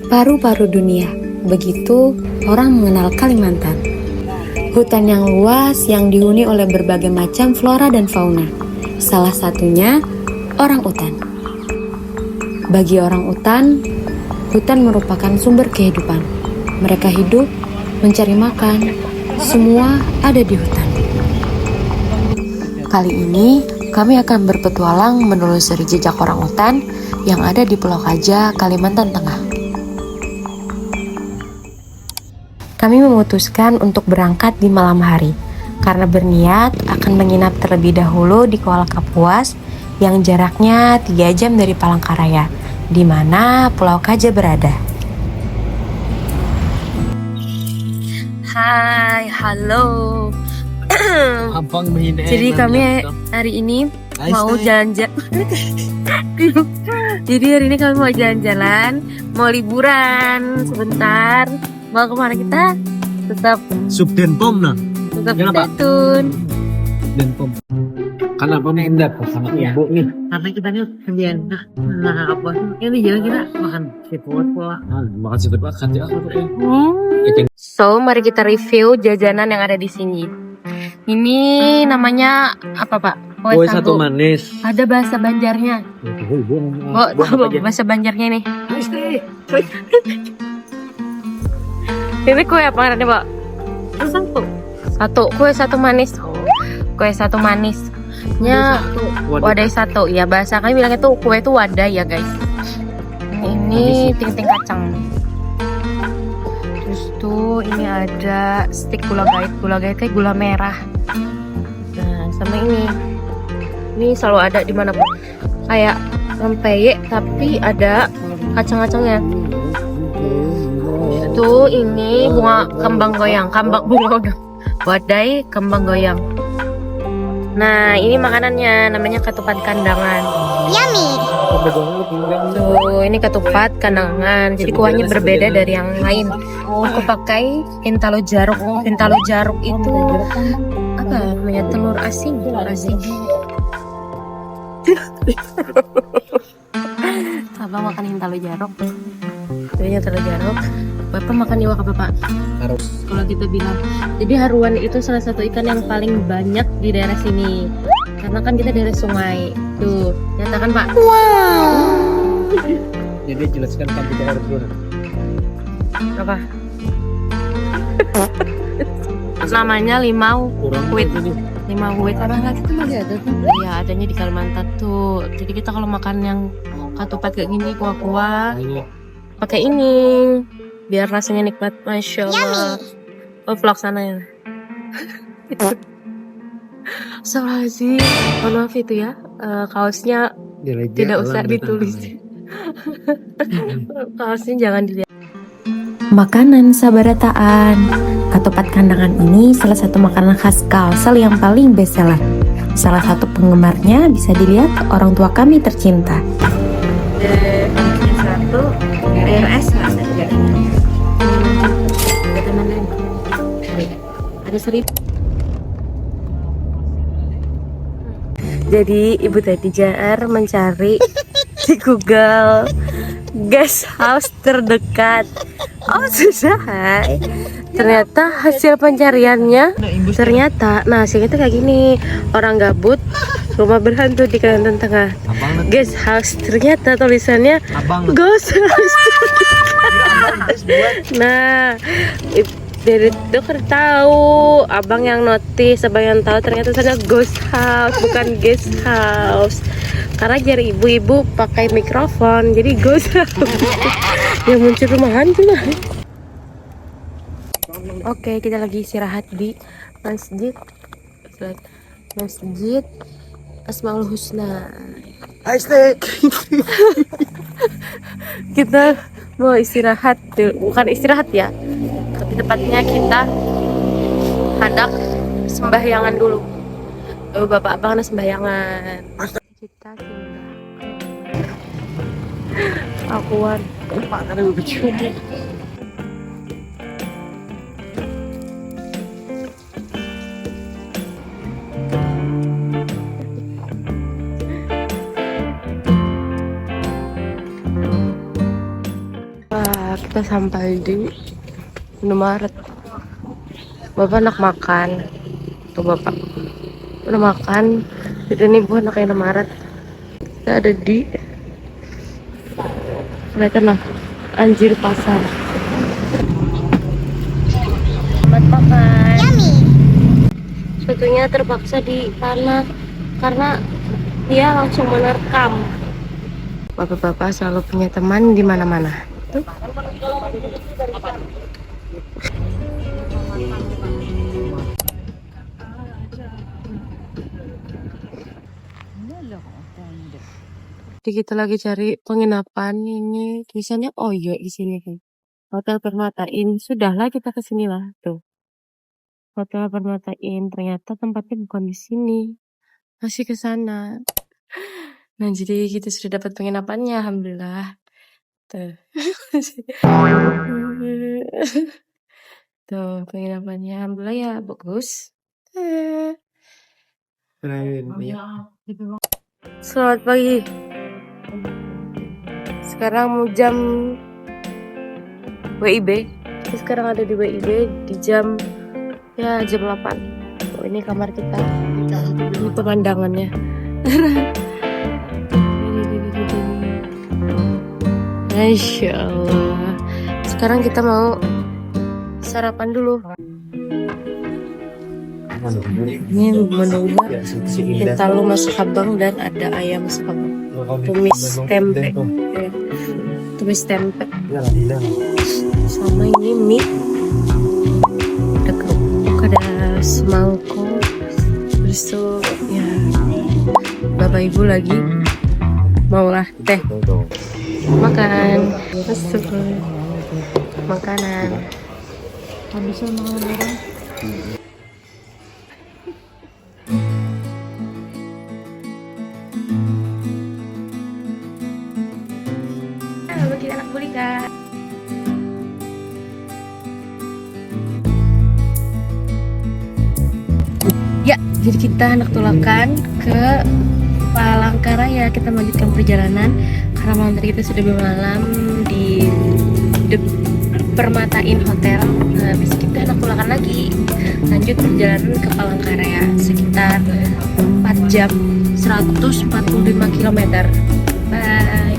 Paru-paru dunia, begitu orang mengenal Kalimantan. Hutan yang luas yang dihuni oleh berbagai macam flora dan fauna. Salah satunya orang utan. Bagi orang utan, hutan merupakan sumber kehidupan. Mereka hidup, mencari makan, semua ada di hutan. Kali ini, kami akan berpetualang menelusuri jejak orang utan yang ada di Pulau Kaja, Kalimantan Tengah. Kami memutuskan untuk berangkat di malam hari, karena berniat akan menginap terlebih dahulu di Kuala Kapuas yang jaraknya 3 jam dari Palangkaraya, di mana Pulau Kaja berada. Hai, halo. Jadi kami hari ini mau jalan-jalan. Jadi hari ini kami mau jalan-jalan, mau liburan sebentar. Mau kemana kita? Tetap Subdenpom nah. Tetap Kenapa? stay tune. Subdenpom. Kenapa menghindar sama ibu nih? Karena kita nih kemudian nah apa ini jalan kita makan seafood pula. Makan seafood lah, hati aku tuh. So, mari kita review jajanan yang ada di sini. Ini namanya apa, Pak? Kue satu manis. Ada bahasa Banjarnya. Oh, tahu bahasa Banjarnya nih. Ini kue apa namanya, Pak? Satu. Kue satu manis. Kue satu manisnya wadai satu. Ya, bahasa kami bilangnya tuh kue itu wadai ya, guys. Ini ting-ting kacang. Terus tuh ini ada stik gula gait. Gula gait kayak gula merah. Nah, sama ini selalu ada di mana pun. Kayak rempeyek tapi ada kacang-kacangnya. Itu ini bunga kembang goyang, wadai kembang goyang. Nah, ini makanannya namanya ketupat kandangan. Yummy. Tuh, ini ketupat kandangan. Jadi kuahnya berbeda dari yang lain. Aku pakai pintalo jaruk. Pintalo jaruk itu apa namanya? Telur asin. Abang makan pintalo jaruk. Ini telur jaruk. Bapak makan iwak apa, Pak? Harus. Kalau kita bilang. Jadi haruan itu salah satu ikan yang paling banyak di daerah sini. Karena kan kita daerah sungai. Tuh, nyatakan, Pak. Wow. Jadi jelaskan kan kita harus dulu. Apa? Namanya limau wit. Limau wit. Orang lagi tuh masih ada tuh. Iya, adanya di Kalimantan tuh. Jadi kita kalau makan yang ketupat kayak gini kuah-kuah, pakai ini biar rasanya nikmat. Masya Allah. Oh, vlog sana ya. Astagfirullahaladzim. Mohon maaf itu ya, kaosnya tidak usah ditulis. Kaosnya jangan dilihat. Makanan sabarataan. Ketupat kandangan ini salah satu makanan khas Kalsel yang paling bestseller. Salah satu penggemarnya bisa dilihat orang tua kami tercinta. Satu DRS ada 1.000. Jadi Ibu Teddy Jaar mencari di Google guest house terdekat. Oh, susah. Hai. Ternyata hasil pencariannya hasilnya tuh kayak gini. Orang gabut, rumah berhantu di Kalimantan Tengah. Guest house, ternyata tulisannya ghost house. Nah, dari itu kan tahu, abang yang notice, abang yang tahu ternyata tulisannya ghost house bukan guest house. Karena jari ibu-ibu pakai mikrofon, jadi ghost house. Yang muncul rumah hantu lah. Oke, kita lagi istirahat di masjid Asmaul Husna. Kita mau istirahat, bukan istirahat ya, tapi tepatnya kita hendak sembahyangan dulu. Bapak abang ada sembahyangan. Kita akuan. kita sampai di Indomaret. Bapak nak makan. Tuh bapak udah makan. Jadi ini buat anak Indomaret. Kita ada di mereka nah Anjir Pasar. Selamat makan. Yummy. Tentunya terpaksa di tanah karena dia langsung menerkam. Bapak-bapak selalu punya teman di mana-mana. Tuh. Jadi kita lagi cari penginapan ini. Tulisannya oh iya di sini kan. Hotel Permata Inn. Sudahlah kita ke sini lah tuh. Hotel Permata Inn. Ternyata tempatnya bukan di sini. Masih ke sana. Nah, jadi kita sudah dapat penginapannya, alhamdulillah. Tuh. Tuh, penginapannya alhamdulillah ya, bagus. Selamat pagi. Sekarang jam WIB. Kita sekarang ada di WIB di jam 8. Oh, ini kamar kita. Ini pemandangannya. Masya Allah. Sekarang kita mau sarapan dulu. Ini menunggu kita lu masuk abang dan ada ayam sabang. Tumis tempe. Tumis tempe. Sama ini mie. Ada kerupuk, ada semangkuk. Terus tuh ya bapak ibu lagi maulah teh. Makan. Masuk. Makanan. Habisnya makan orang. Bagi anak Bulika. Ya, jadi kita anak tulakan ke Palangkaraya. Kita melanjutkan perjalanan karena malam tadi kita sudah bermalam di The Permata Inn Hotel. Nah, habis kita anak tulakan lagi. Lanjut perjalanan ke Palangkaraya sekitar 4 jam 145 km. Bye.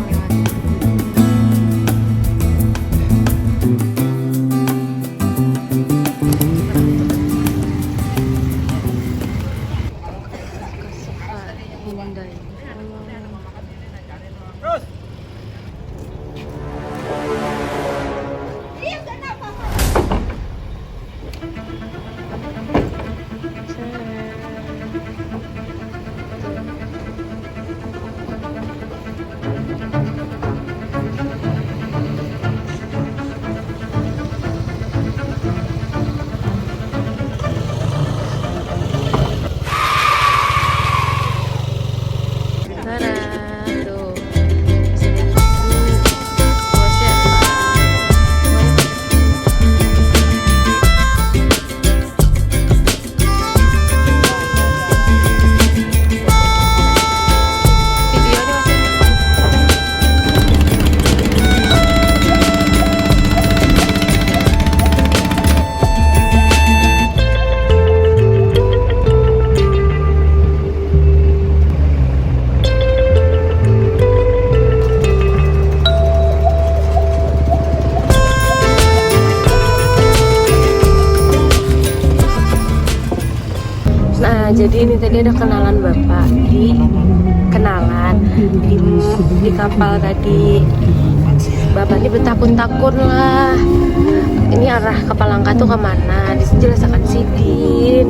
Jadi ini tadi ada kenalan bapak di kapal tadi. Bapak ini bertakun-takun lah. Ini arah ke Palangka tuh kemana? Jelas akan Sidin.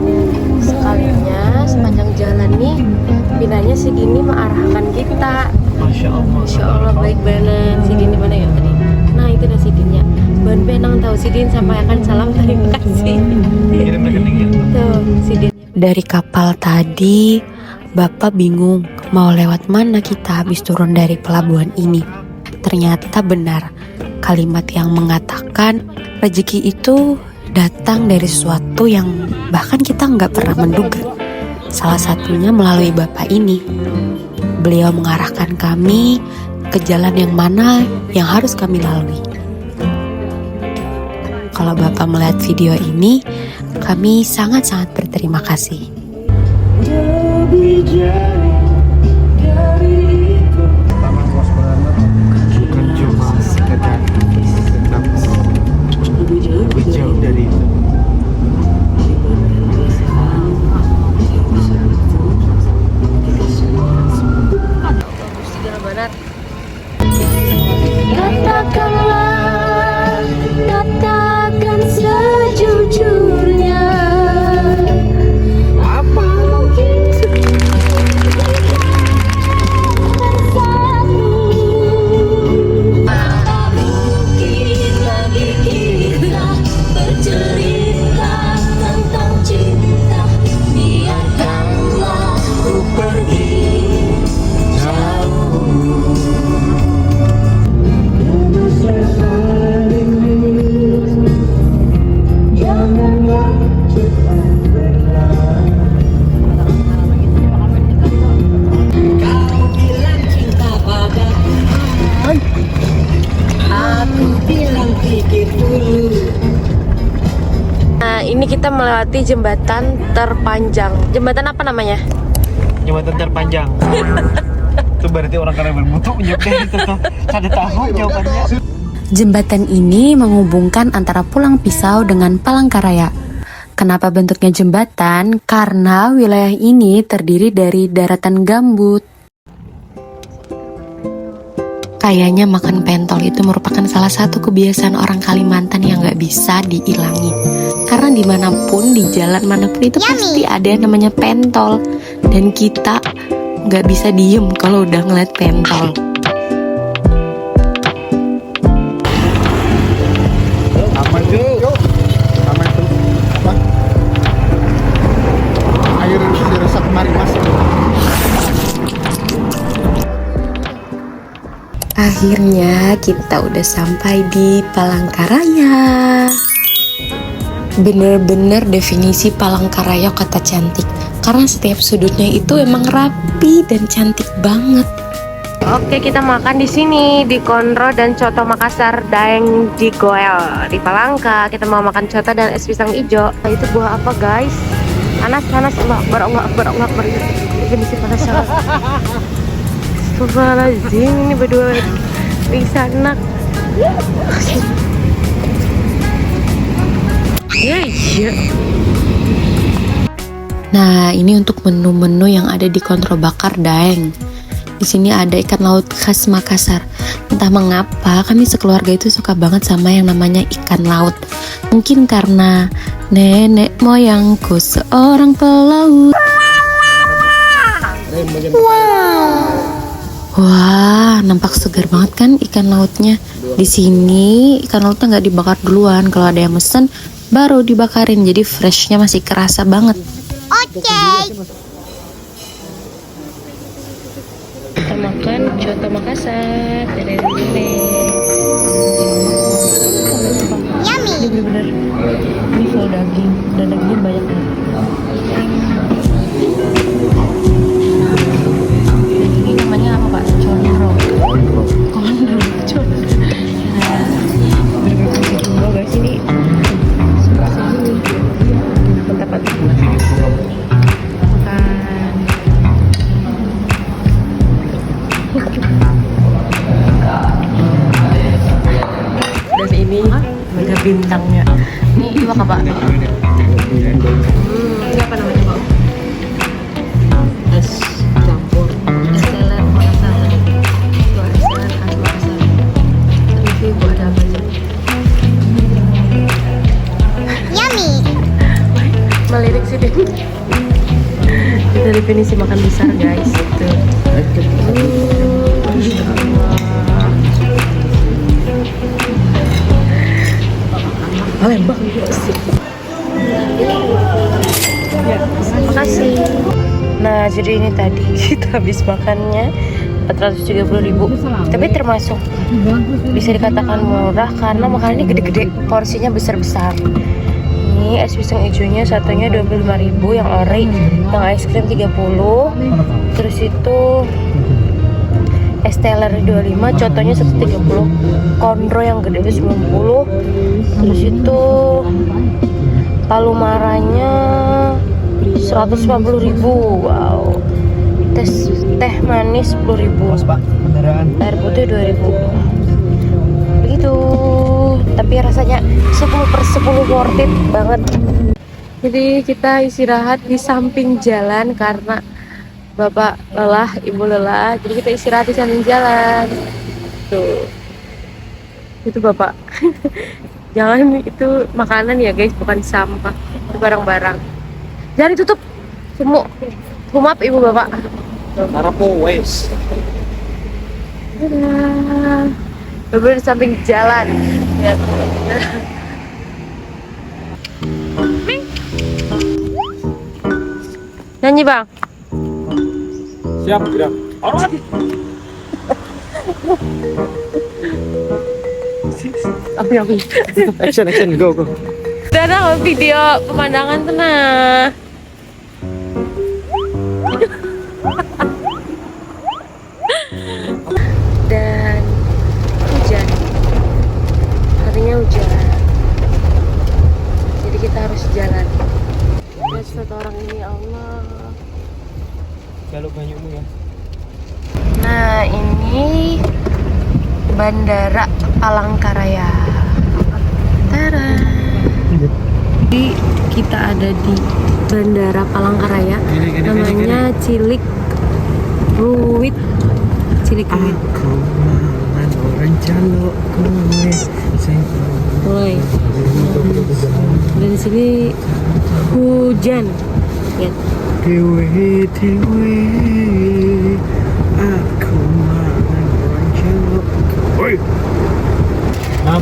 Sekalinya sepanjang jalan nih, pinanya Sidin ini mengarahkan kita. Masya Allah baik banget. Sidin di mana ya tadi? Nah itu ada Sidinnya. Ban Benang tahu Sidin sampaikan salam terima kasih. Tuh Sidin. Dari kapal tadi, Bapak bingung mau lewat mana kita habis turun dari pelabuhan ini. Ternyata benar kalimat yang mengatakan rezeki itu datang dari sesuatu yang bahkan kita nggak pernah menduga. Salah satunya melalui Bapak ini. Beliau mengarahkan kami ke jalan yang mana yang harus kami lalui. kalau Bapak melihat video ini, kami sangat-sangat berterima kasih. Bukan cuma sekedar lebih jauh dari itu. Katakanlah, katakan sejujurnya. Apa mungkin mungkin lagi kita bercerita tentang cinta. Biarkanlah ku pergi jauh. Nah, ini kita melewati jembatan terpanjang. Jembatan apa namanya? Jembatan terpanjang. Itu berarti orang kaya bermutu nyukai itu tuh. Ada tahu jawabannya. Jembatan ini menghubungkan antara Pulang Pisau dengan Palangkaraya. Kenapa bentuknya jembatan? Karena wilayah ini terdiri dari daratan gambut. Kayaknya makan pentol itu merupakan salah satu kebiasaan orang Kalimantan yang gak bisa diilangi. Karena dimanapun, di jalan manapun itu pasti ada yang namanya pentol. Dan kita gak bisa diem kalau udah ngeliat pentol. Aman tuh. Aman tuh. Apa? Air dirusak kemarin mas. Akhirnya kita udah sampai di Palangkaraya. Bener-bener definisi Palangkaraya kata cantik. Karena setiap sudutnya itu emang rapi dan cantik banget. Oke, kita makan di sini di Konro dan Coto Makassar Daeng di Goel di Palangka. Kita mau makan coto dan es pisang hijau. Nah, itu buah apa guys? Panas Allah, Allah, ini sih panas banget. Astagfirullahaladzim, ini berdua bisa enak. Iya. Nah, ini untuk menu-menu yang ada di Kontro Bakar Daeng. Di sini ada ikan laut khas Makassar. Entah mengapa kami sekeluarga itu suka banget sama yang namanya ikan laut. Mungkin karena nenek moyangku seorang pelaut. Wah, nampak segar banget kan ikan lautnya. Di sini ikan lautnya nggak dibakar duluan. Kalau ada yang mesen, baru dibakarin. Jadi freshnya masih kerasa banget. Kita makan coto Makassar. Yummy. Ini bener-bener ini full daging dan dagingnya banyak banget. Ini namanya apa Pak? Conro. Nah, bener-bener Conro guys, ini mantap. Dan ini ada bintangnya. Ini apa Pak? Ini apa namanya Pak? Es campur. Es teler Makassar. Itu es teler khas Makassar. Review Bu, ada apa aja? Yummy. Melirik sih deh. Kita definisi makan besar guys. Itu. Palembang. Terima kasih. Nah, jadi ini tadi kita habis makannya 430.000. Tapi termasuk bisa dikatakan murah karena makanannya gede-gede, porsinya besar-besar. Ini es pisang hijaunya satunya 25.000, yang ori, yang es krim 30. Terus itu es teler 25, contohnya 130, kondro yang gede 90, terus itu palu maranya 150.000. Wow. Teh manis 10.000. Pak, kendaraan. Air putih 2.000. Begitu. Tapi rasanya 10/10 worth it banget. Jadi kita istirahat di samping jalan karena bapak lelah, ibu lelah. Jadi kita istirahat di samping jalan. Tuh. Itu bapak. Jangan, itu makanan ya guys, bukan sampah. Itu barang-barang. Jangan ditutup. Humap ibu bapak. Tarapo West. Dadah. Bener di samping jalan. Lihat. Nyanyi bang. Siap, gerak. Api. Action, go. Dadah, video pemandangan tenang. Dan hujan. Harinya hujan. Jadi kita harus jalan. Lihat foto orang ini, Allah. Kalau banyakmu ya. Nah, ini Bandara Palangkaraya. Tada. Jadi kita ada di Bandara Palangkaraya. Namanya Cilik Ruwit. Aku makan orang calok gue. Mulai. Dan di sini hujan. Lihat. Dewe, aku makan orang calok. Oi.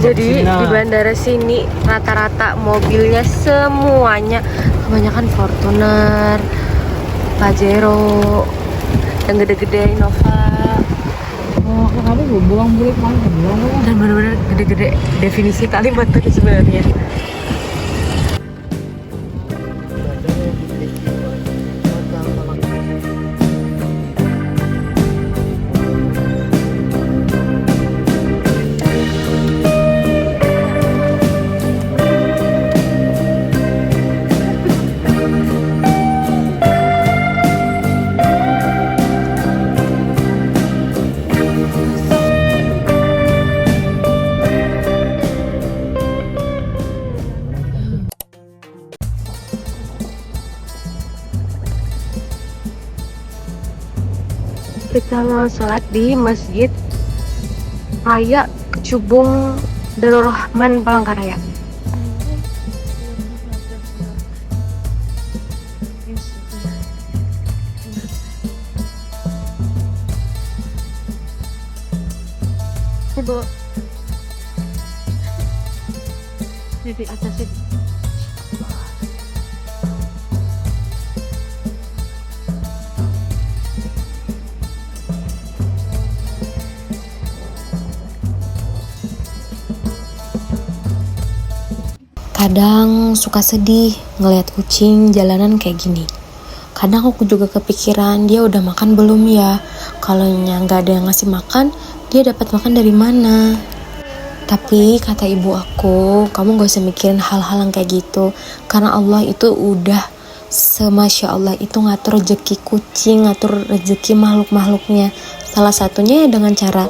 Jadi di bandara sini rata-rata mobilnya semuanya kebanyakan Fortuner, Pajero, yang gede-gede Innova. Oh, kali gue buang bulit mana buang. Dan benar-benar gede-gede definisi kalimat tadi sebenarnya. Kita mau sholat di Masjid Raya Kecubung Darul Rahman Palangkaraya. Ibu di atas itu. Kadang suka sedih ngelihat kucing jalanan kayak gini. Kadang aku juga kepikiran, dia udah makan belum ya? Kalau nggak ada yang ngasih makan, dia dapat makan dari mana? Tapi kata ibu aku, kamu gak usah mikirin hal-hal yang kayak gitu. Karena Allah itu udah semasya Allah itu ngatur rezeki kucing, ngatur rezeki makhluk-makhluknya. Salah satunya ya dengan cara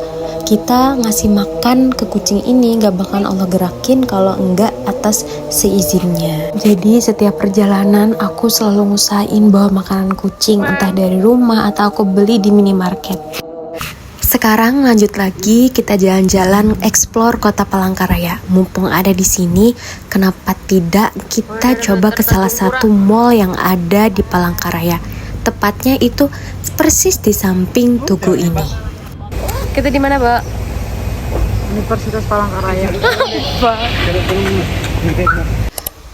kita ngasih makan ke kucing ini, gak bakal Allah gerakin kalau enggak atas seizinnya. Jadi setiap perjalanan aku selalu ngusahain bawa makanan kucing, entah dari rumah atau aku beli di minimarket. Sekarang lanjut lagi, kita jalan-jalan explore kota Palangkaraya. Mumpung ada di sini, kenapa tidak kita coba ke salah satu mall yang ada di Palangkaraya. Tepatnya itu persis di samping tugu ini. Kita di mana, Mbak? Universitas Palangkaraya.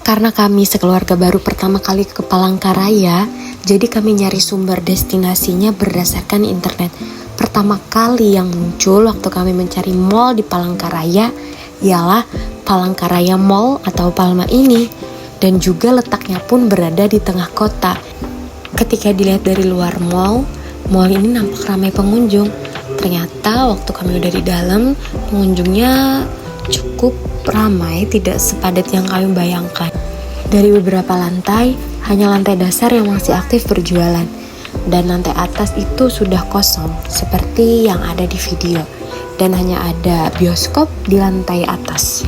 Karena kami sekeluarga baru pertama kali ke Palangkaraya, jadi kami nyari sumber destinasinya berdasarkan internet. Pertama kali yang muncul waktu kami mencari mall di Palangkaraya ialah Palangkaraya Mall atau Palma ini, dan juga letaknya pun berada di tengah kota. Ketika dilihat dari luar mall ini nampak ramai pengunjung, Ternyata waktu kami udah di dalam, pengunjungnya cukup ramai, tidak sepadat yang kami bayangkan. Dari beberapa lantai, hanya lantai dasar yang masih aktif berjualan. Dan lantai atas itu sudah kosong, seperti yang ada di video. Dan hanya ada bioskop di lantai atas.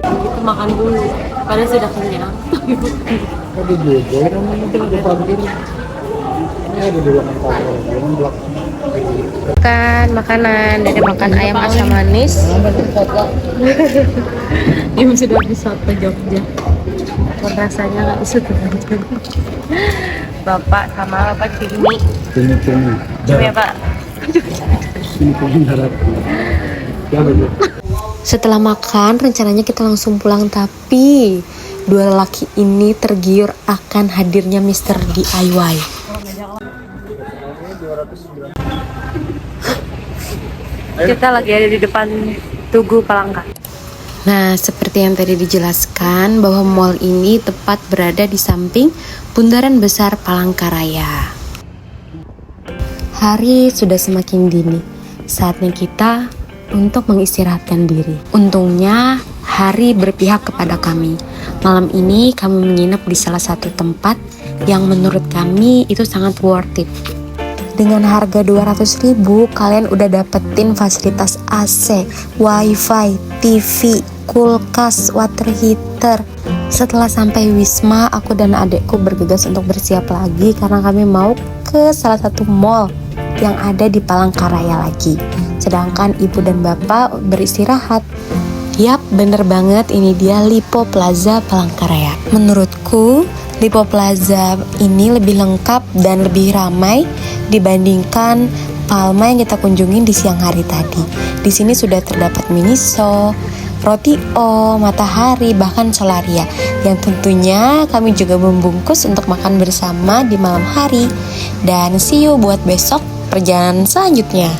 Kita makan dulu, karena sudah kenyang. Ada juga, mungkin ada parkir. Ini ada di belakang kamar, jangan belakang. Makan makanan, dari makan ayam asam manis. Ini sudah bisa ke Jogja. Rasanya nggak bisa tergantung. Bapak sama Bapak cumi. Cumi. Cumi ya Pak? Cumi darat. Ya betul. Setelah makan, rencananya kita langsung pulang, tapi dua lelaki ini tergiur akan hadirnya Mr. DIY. Kita lagi ada di depan Tugu Palangka. Nah, seperti yang tadi dijelaskan bahwa mall ini tepat berada di samping Bundaran Besar Palangkaraya. Hari sudah semakin dini, saatnya kita untuk mengistirahatkan diri. Untungnya, hari berpihak kepada kami. Malam ini kami menginap di salah satu tempat yang menurut kami itu sangat worth it. Dengan harga 200.000, kalian udah dapetin fasilitas AC, wifi, TV, kulkas, water heater. Setelah sampai Wisma, aku dan adekku bergegas untuk bersiap lagi karena kami mau ke salah satu mall yang ada di Palangkaraya lagi. Sedangkan ibu dan bapak beristirahat. Yap, bener banget, ini dia Lipo Plaza Palangkaraya. Menurutku, Lipo Plaza ini lebih lengkap dan lebih ramai dibandingkan Palma yang kita kunjungi di siang hari tadi. Di sini sudah terdapat Miniso, Roti O, Matahari, bahkan Solaria yang tentunya kami juga membungkus untuk makan bersama di malam hari. Dan see you buat besok perjalanan selanjutnya.